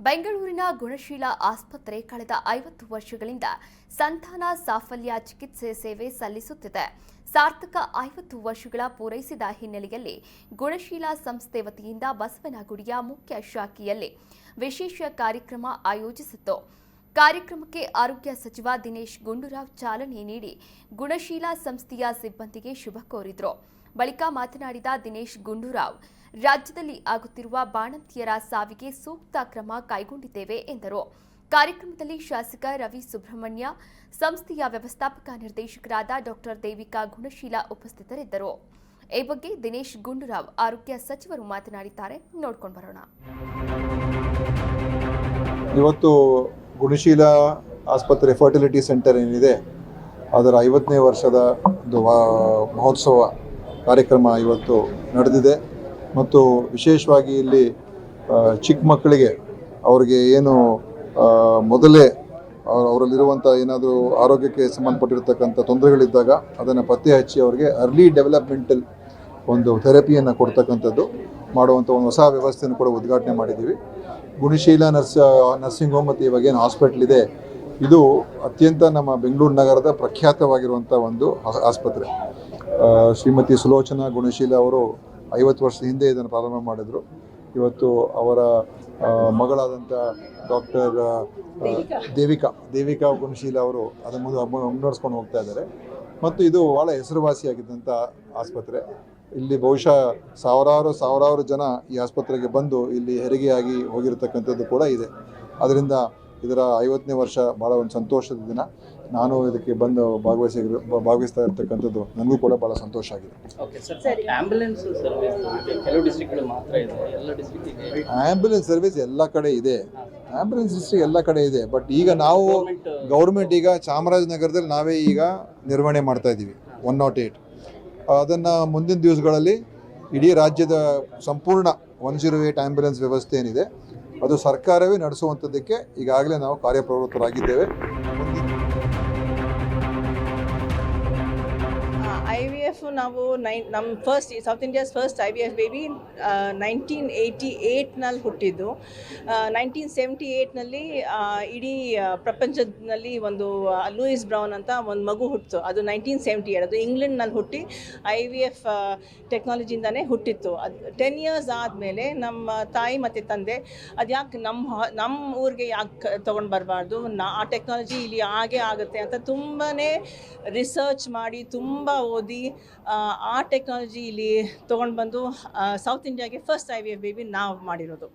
ಬೆಂಗಳೂರಿನ ಗುಣಶೀಲ ಆಸ್ಪತ್ರೆ ಕಳೆದ 50 ವರ್ಷಗಳಿಂದ ಸಂತಾನ ಸಾಫಲ್ಯ ಚಿಕಿತ್ಸೆ ಸೇವೆ ಸಲ್ಲಿಸುತ್ತಿದೆ. ಸಾರ್ಥಕ 50 ವರ್ಷಗಳ ಪೂರೈಸಿದ ಹಿನ್ನೆಲೆಯಲ್ಲಿ ಗುಣಶೀಲ ಸಂಸ್ಥೆ ವತಿಯಿಂದ ಬಸವನಗುಡಿಯ ಮುಖ್ಯ ಶಾಖೆಯಲ್ಲಿ ವಿಶೇಷ ಕಾರ್ಯಕ್ರಮ ಆಯೋಜಿಸಿತ್ತು. ಕಾರ್ಯಕ್ರಮಕ್ಕೆ ಆರೋಗ್ಯ ಸಚಿವ ದಿನೇಶ್ ಗುಂಡೂರಾವ್ ಚಾಲನೆ ನೀಡಿ ಗುಣಶೀಲ ಸಂಸ್ಥೆಯ ಸಿಬ್ಬಂದಿಗೆ ಶುಭ ಕೋರಿದರು. ಬಳಿಕ ಮಾತನಾಡಿದ ದಿನೇಶ್ ಗುಂಡೂರಾವ್, ರಾಜ್ಯದಲ್ಲಿ ಆಗುತ್ತಿರುವ ಬಾಣಂತಿಯರ ಸಾವಿಗೆ ಸೂಕ್ತ ಕ್ರಮ ಕೈಗೊಂಡಿದ್ದೇವೆ ಎಂದರು. ಕಾರ್ಯಕ್ರಮದಲ್ಲಿ ಶಾಸಕ ರವಿ ಸುಬ್ರಹ್ಮಣ್ಯ, ಸಂಸ್ಥೆಯ ವ್ಯವಸ್ಥಾಪಕ ನಿರ್ದೇಶಕರಾದ ಡಾಕ್ಟರ್ ದೇವಿಕಾ ಗುಣಶೀಲ ಉಪಸ್ಥಿತರಿದ್ದರು. ಈ ಬಗ್ಗೆ ದಿನೇಶ್ ಗುಂಡೂರಾವ್ ಆರೋಗ್ಯ ಸಚಿವರು ಮಾತನಾಡಿದ್ದಾರೆ. ನೋಡ್ಕೊಂಡು ಬರೋಣ. ಇವತ್ತು ಗುಣಶೀಲ ಆಸ್ಪತ್ರೆ ಫರ್ಟಿಲಿಟಿ ಸೆಂಟರ್ ಏನಿದೆ ಅದರ 50ನೇ ವರ್ಷದ ಒಂದು ಮಹೋತ್ಸವ ಕಾರ್ಯಕ್ರಮ ಇವತ್ತು ನಡೆದಿದೆ. ಮತ್ತು ವಿಶೇಷವಾಗಿ ಇಲ್ಲಿ ಚಿಕ್ಕ ಮಕ್ಕಳಿಗೆ ಅವ್ರಿಗೆ ಏನು ಮೊದಲೇ ಅವರಲ್ಲಿರುವಂಥ ಏನಾದರೂ ಆರೋಗ್ಯಕ್ಕೆ ಸಂಬಂಧಪಟ್ಟಿರ್ತಕ್ಕಂಥ ತೊಂದರೆಗಳಿದ್ದಾಗ ಅದನ್ನು ಪತ್ತೆ ಹಚ್ಚಿ ಅವರಿಗೆ ಅರ್ಲಿ ಡೆವಲಪ್ಮೆಂಟಲ್ ಒಂದು ಥೆರಪಿಯನ್ನು ಕೊಡ್ತಕ್ಕಂಥದ್ದು ಮಾಡುವಂಥ ಒಂದು ಹೊಸ ವ್ಯವಸ್ಥೆಯನ್ನು ಕೂಡ ಉದ್ಘಾಟನೆ ಮಾಡಿದ್ದೀವಿ. ಗುಣಶೀಲ ನರ್ಸಿಂಗ್ ಹೋಮ್ ಮತ್ತು ಇವಾಗೇನು ಹಾಸ್ಪಿಟ್ಲ್ ಇದೆ, ಇದು ಅತ್ಯಂತ ನಮ್ಮ ಬೆಂಗಳೂರು ನಗರದ ಪ್ರಖ್ಯಾತವಾಗಿರುವಂಥ ಒಂದು ಆಸ್ಪತ್ರೆ. ಶ್ರೀಮತಿ ಸುಲೋಚನಾ ಗುಣಶೀಲ ಅವರು 50 ವರ್ಷದ ಹಿಂದೆ ಇದನ್ನು ಪ್ರಾರಂಭ ಮಾಡಿದರು. ಇವತ್ತು ಅವರ ಮಗಳಾದಂಥ ಡಾಕ್ಟರ್ ದೇವಿಕಾ ಗುಣಶೀಲ ಅವರು ಅದನ್ನು ಮುನ್ನಡೆಸ್ಕೊಂಡು ಹೋಗ್ತಾ ಇದ್ದಾರೆ. ಮತ್ತು ಇದು ಭಾಳ ಹೆಸರುವಾಸಿಯಾಗಿದ್ದಂಥ ಆಸ್ಪತ್ರೆ. ಇಲ್ಲಿ ಬಹುಶಃ ಸಾವಿರಾರು ಜನ ಈ ಆಸ್ಪತ್ರೆಗೆ ಬಂದು ಇಲ್ಲಿ ಹೆರಿಗೆಯಾಗಿ ಹೋಗಿರತಕ್ಕಂಥದ್ದು ಕೂಡ ಇದೆ. ಅದರಿಂದ ಇದರ 50ನೇ ವರ್ಷ ಭಾಳ ಒಂದು ಸಂತೋಷದ ದಿನ. ನಾನು ಇದಕ್ಕೆ ಬಂದು ಭಾಗವಹಿಸ್ತಾ ಇರ್ತಕ್ಕಂಥದ್ದು ನನಗೂ ಕೂಡ ಭಾಳ ಸಂತೋಷ ಆಗಿದೆ. ಆ್ಯಂಬುಲೆನ್ಸ್ ಸರ್ವಿಸ್ ಎಲ್ಲ ಕಡೆ ಇದೆ, ಆ್ಯಂಬುಲೆನ್ಸ್ ಸಿಸ್ಟಮ್ ಎಲ್ಲ ಕಡೆ ಇದೆ. ಬಟ್ ಈಗ ನಾವು ಗೌರ್ಮೆಂಟ್ ಈಗ ಚಾಮರಾಜನಗರದಲ್ಲಿ ನಾವೇ ಈಗ ನಿರ್ವಹಣೆ ಮಾಡ್ತಾ ಇದ್ದೀವಿ 108. ಅದನ್ನು ಮುಂದಿನ ದಿವಸಗಳಲ್ಲಿ ಇಡೀ ರಾಜ್ಯದ ಸಂಪೂರ್ಣ 108 ಆ್ಯಂಬುಲೆನ್ಸ್ ವ್ಯವಸ್ಥೆ ಏನಿದೆ ಅದು ಸರ್ಕಾರವೇ ನಡೆಸುವಂಥದ್ದಕ್ಕೆ ಈಗಾಗಲೇ ನಾವು ಕಾರ್ಯಪ್ರವೃತ್ತರಾಗಿದ್ದೇವೆ. IVF ನಾವು ನಮ್ಮ south India's first IVF baby 1988ನಲ್ಲಿ ಹುಟ್ಟಿದ್ದು. 1978ನಲ್ಲಿ ಇಡೀ ಪ್ರಪಂಚದಲ್ಲಿ ಒಂದು ಲೂಯಿಸ್ ಬ್ರೌನ್ ಅಂತ ಒಂದು ಮಗು ಹುಟ್ಟಿತು. ಅದು 1978, ಅದು ಇಂಗ್ಲೆಂಡ್ನಲ್ಲಿ ಹುಟ್ಟಿ IVF ಟೆಕ್ನಾಲಜಿಯಿಂದನೇ ಹುಟ್ಟಿತ್ತು. ಅದು 10 ಇಯರ್ಸ್ ಆದಮೇಲೆ ನಮ್ಮ ತಾಯಿ ಮತ್ತು ತಂದೆ ಅದು ಯಾಕೆ ನಮ್ಮ ಊರಿಗೆ ಯಾಕೆ ತೊಗೊಂಡು ಬರಬಾರ್ದು, ಆ ಟೆಕ್ನಾಲಜಿ ಇಲ್ಲಿ ಆಗೇ ಆಗುತ್ತೆ ಅಂತ ತುಂಬಾ ರಿಸರ್ಚ್ ಮಾಡಿ ತುಂಬ ಓದಿ ಆ ಟೆಕ್ನಾಲಜಿ ಇಲ್ಲಿ ತೊಗೊಂಡು ಬಂದು ಸೌತ್ ಇಂಡಿಯಾಗೆ ಫಸ್ಟ್ IVF ಬೇಬಿ ನಾವು ಮಾಡಿರೋದು.